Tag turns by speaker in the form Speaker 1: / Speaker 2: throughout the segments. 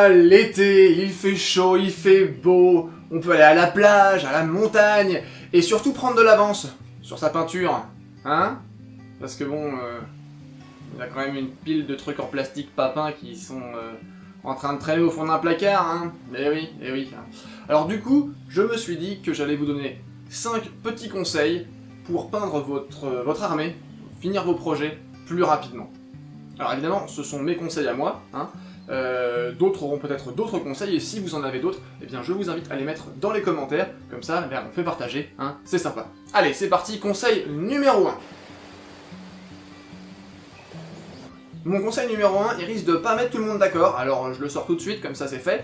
Speaker 1: voilà l'été, il fait chaud, il fait beau, on peut aller à la plage, à la montagne, et surtout prendre de l'avance sur sa peinture, hein? Parce que bon, il y a quand même une pile de trucs en plastique pas peints qui sont en train de traîner au fond d'un placard, hein? Eh oui. Alors du coup, je me suis dit que j'allais vous donner 5 petits conseils pour peindre votre armée, finir vos projets plus rapidement. Alors évidemment, ce sont mes conseils à moi, hein. D'autres auront peut-être d'autres conseils, et si vous en avez d'autres, eh bien je vous invite à les mettre dans les commentaires, comme ça, on fait partager, hein, c'est sympa. Allez, c'est parti, conseil numéro 1. Mon conseil numéro 1, il risque de pas mettre tout le monde d'accord, alors je le sors tout de suite, comme ça c'est fait.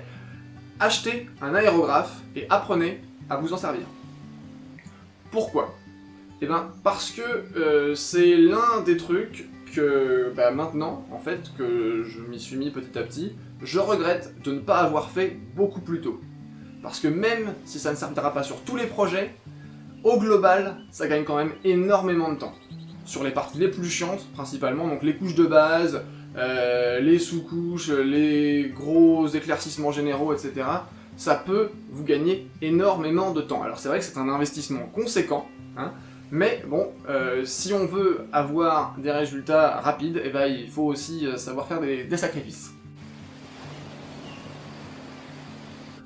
Speaker 1: Achetez un aérographe et apprenez à vous en servir. Pourquoi? Eh ben, parce que c'est l'un des trucs que maintenant, en fait, que je m'y suis mis petit à petit, je regrette de ne pas avoir fait beaucoup plus tôt. Parce que même si ça ne servira pas sur tous les projets, au global, ça gagne quand même énormément de temps. Sur les parties les plus chiantes, principalement, donc les couches de base, les sous-couches, les gros éclaircissements généraux, etc., ça peut vous gagner énormément de temps. Alors c'est vrai que c'est un investissement conséquent, hein, mais bon, si on veut avoir des résultats rapides, eh ben, il faut aussi savoir faire des sacrifices.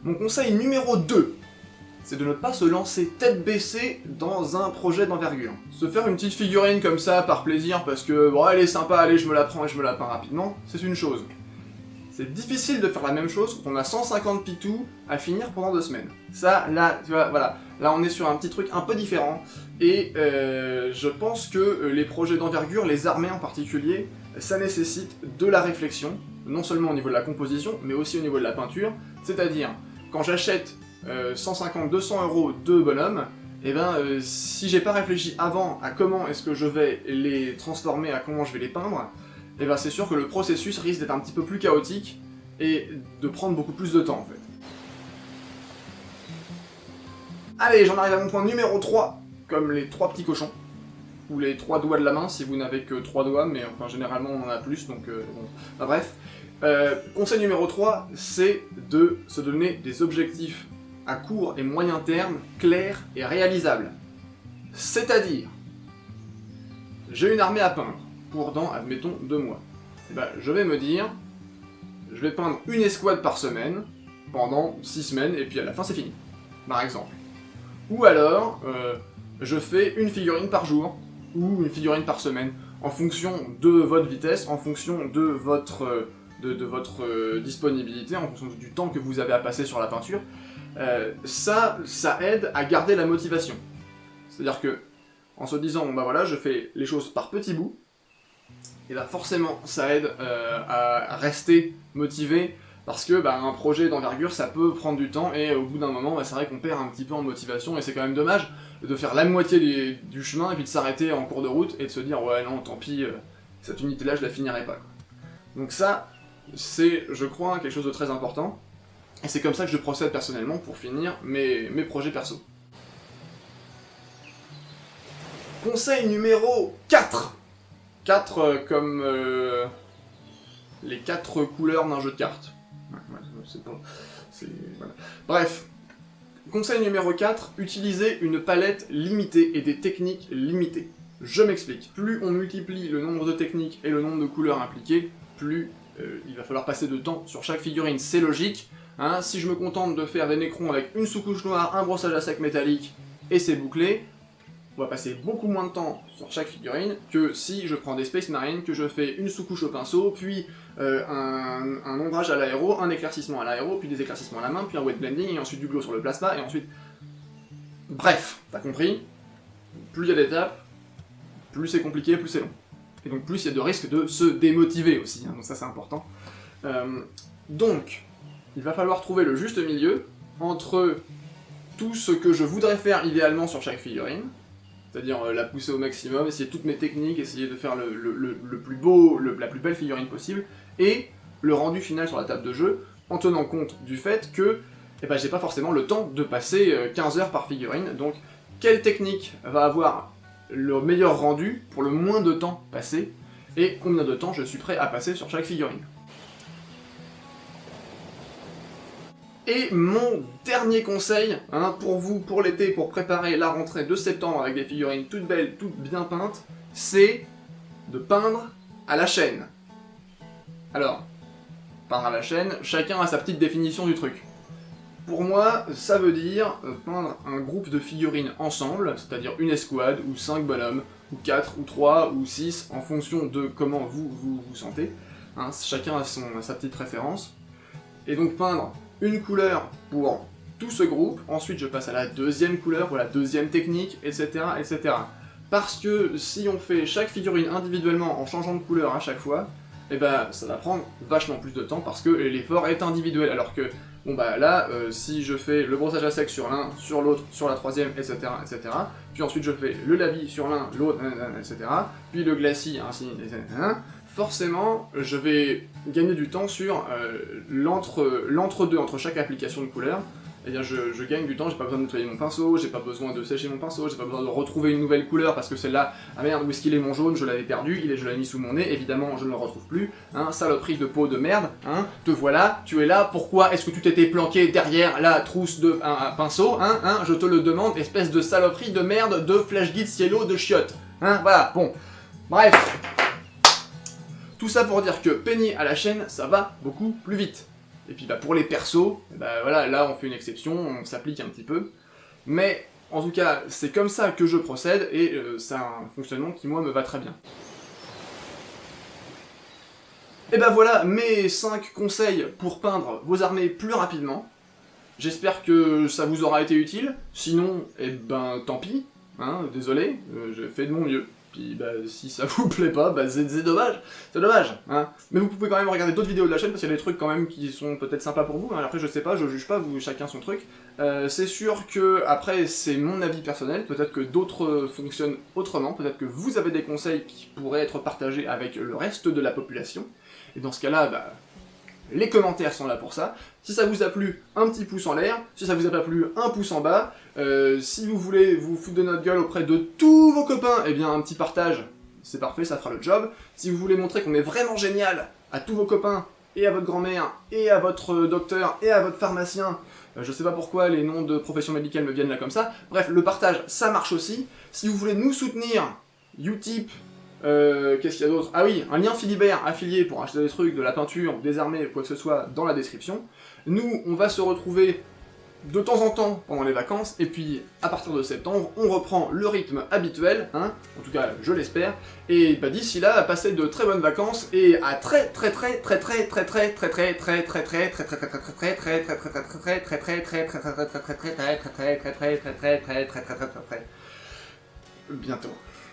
Speaker 1: Mon conseil numéro 2, c'est de ne pas se lancer tête baissée dans un projet d'envergure. Se faire une petite figurine comme ça par plaisir parce que bon, elle est sympa, allez je me la prends et je me la peins rapidement, c'est une chose. C'est difficile de faire la même chose quand on a 150 pitous à finir pendant 2 semaines. Ça, là, tu vois, voilà. Là, on est sur un petit truc un peu différent. Et je pense que les projets d'envergure, les armées en particulier, ça nécessite de la réflexion, non seulement au niveau de la composition, mais aussi au niveau de la peinture. C'est-à-dire, quand j'achète 150-200 € de bonhommes, et ben, si j'ai pas réfléchi avant à comment est-ce que je vais les transformer, à comment je vais les peindre, et ben c'est sûr que le processus risque d'être un petit peu plus chaotique et de prendre beaucoup plus de temps en fait. Allez, j'en arrive à mon point numéro 3, comme les 3 petits cochons, ou les 3 doigts de la main si vous n'avez que 3 doigts, mais enfin généralement on en a plus, donc bon. Enfin, bref. Conseil numéro 3, c'est de se donner des objectifs à court et moyen terme, clairs et réalisables. C'est-à-dire, j'ai une armée à peindre, pour dans, admettons, 2 mois. Et ben, je vais me dire, je vais peindre une escouade par semaine, pendant 6 semaines, et puis à la fin c'est fini, par exemple. Ou alors, je fais une figurine par jour, ou une figurine par semaine, en fonction de votre vitesse, en fonction de votre disponibilité, en fonction du temps que vous avez à passer sur la peinture. Ça aide à garder la motivation. C'est-à-dire que, en se disant, bon bah voilà, je fais les choses par petits bouts, et bah forcément, ça aide à rester motivé, parce que un projet d'envergure, ça peut prendre du temps, et au bout d'un moment, c'est vrai qu'on perd un petit peu en motivation, et c'est quand même dommage de faire la moitié du chemin, et puis de s'arrêter en cours de route, et de se dire, ouais non, tant pis, cette unité-là, je la finirai pas. Quoi. Donc ça, c'est, je crois, quelque chose de très important, et c'est comme ça que je procède personnellement pour finir mes projets perso. Conseil numéro 4. 4 comme les 4 couleurs d'un jeu de cartes. Voilà. Bref. Conseil numéro 4, utilisez une palette limitée et des techniques limitées. Je m'explique. Plus on multiplie le nombre de techniques et le nombre de couleurs impliquées, plus il va falloir passer de temps sur chaque figurine. C'est logique. Hein, si je me contente de faire des nécrons avec une sous-couche noire, un brossage à sec métallique, et c'est bouclé, on va passer beaucoup moins de temps sur chaque figurine que si je prends des Space Marines, que je fais une sous-couche au pinceau, puis un ombrage à l'aéro, un éclaircissement à l'aéro, puis des éclaircissements à la main, puis un wet blending, et ensuite du glow sur le plasma, et ensuite... Bref, t'as compris? Plus il y a d'étapes, plus c'est compliqué, plus c'est long. Et donc plus il y a de risques de se démotiver aussi, hein, donc ça c'est important. Donc, il va falloir trouver le juste milieu entre tout ce que je voudrais faire idéalement sur chaque figurine, c'est-à-dire la pousser au maximum, essayer toutes mes techniques, essayer de faire le plus beau, la plus belle figurine possible, et le rendu final sur la table de jeu, en tenant compte du fait que j'ai pas forcément le temps de passer 15 heures par figurine, donc quelle technique va avoir le meilleur rendu pour le moins de temps passé, et combien de temps je suis prêt à passer sur chaque figurine. Et mon dernier conseil, hein, pour vous, pour l'été, pour préparer la rentrée de septembre avec des figurines toutes belles, toutes bien peintes, c'est de peindre à la chaîne. Alors, peindre à la chaîne, chacun a sa petite définition du truc. Pour moi, ça veut dire peindre un groupe de figurines ensemble, c'est-à-dire une escouade, ou 5 bonhommes, ou 4, ou 3, ou 6, en fonction de comment vous sentez. Hein, chacun a sa petite préférence. Et donc peindre une couleur pour tout ce groupe, ensuite je passe à la deuxième couleur, ou la deuxième technique, etc., etc. Parce que si on fait chaque figurine individuellement en changeant de couleur à chaque fois, et ben ça va prendre vachement plus de temps parce que l'effort est individuel, alors que bon bah là, si je fais le brossage à sec sur l'un, sur l'autre, sur la troisième, etc., etc., puis ensuite je fais le lavis sur l'un, l'autre, etc., puis le glacis, ainsi, etc., forcément, je vais gagner du temps sur l'entre-deux entre chaque application de couleur. Eh bien, je gagne du temps, j'ai pas besoin de nettoyer mon pinceau, j'ai pas besoin de sécher mon pinceau, j'ai pas besoin de retrouver une nouvelle couleur parce que celle-là, ah merde, où est-ce qu'il est mon jaune, je l'avais perdu, je l'avais mis sous mon nez, évidemment, je ne le retrouve plus, hein, saloperie de peau de merde, hein, te voilà, tu es là, pourquoi est-ce que tu t'étais planqué derrière la trousse de un pinceau, hein, je te le demande, espèce de saloperie de merde, de flash guide cielo de chiottes, hein, voilà, bon, bref. Tout ça pour dire que peigner à la chaîne, ça va beaucoup plus vite. Et puis bah, pour les persos, bah, voilà, là on fait une exception, on s'applique un petit peu. Mais en tout cas, c'est comme ça que je procède, et c'est un fonctionnement qui moi me va très bien. Et bah voilà mes 5 conseils pour peindre vos armées plus rapidement. J'espère que ça vous aura été utile, sinon, eh ben tant pis, hein, désolé, je fais de mon mieux. Puis bah, si ça vous plaît pas, bah c'est dommage, hein. Mais vous pouvez quand même regarder d'autres vidéos de la chaîne, parce qu'il y a des trucs quand même qui sont peut-être sympas pour vous, hein. Après je sais pas, je juge pas, vous chacun son truc. C'est sûr que, après c'est mon avis personnel, peut-être que d'autres fonctionnent autrement, peut-être que vous avez des conseils qui pourraient être partagés avec le reste de la population, et dans ce cas-là, bah, les commentaires sont là pour ça. Si ça vous a plu, un petit pouce en l'air. Si ça vous a pas plu, un pouce en bas. Si vous voulez vous foutre de notre gueule auprès de tous vos copains, eh bien un petit partage, c'est parfait, ça fera le job. Si vous voulez montrer qu'on est vraiment génial à tous vos copains, et à votre grand-mère, et à votre docteur, et à votre pharmacien, je sais pas pourquoi les noms de professions médicales me viennent là comme ça. Bref, le partage, ça marche aussi. Si vous voulez nous soutenir, Utip, qu'est-ce qu'il y a d'autre? Ah oui, un lien Philibert affilié pour acheter des trucs, de la peinture, des armées, quoi que ce soit, dans la description. Nous, on va se retrouver de temps en temps pendant les vacances, et puis à partir de septembre, on reprend le rythme habituel, hein, en tout cas je l'espère, et bah d'ici là, passez de très bonnes vacances, et à très bientôt.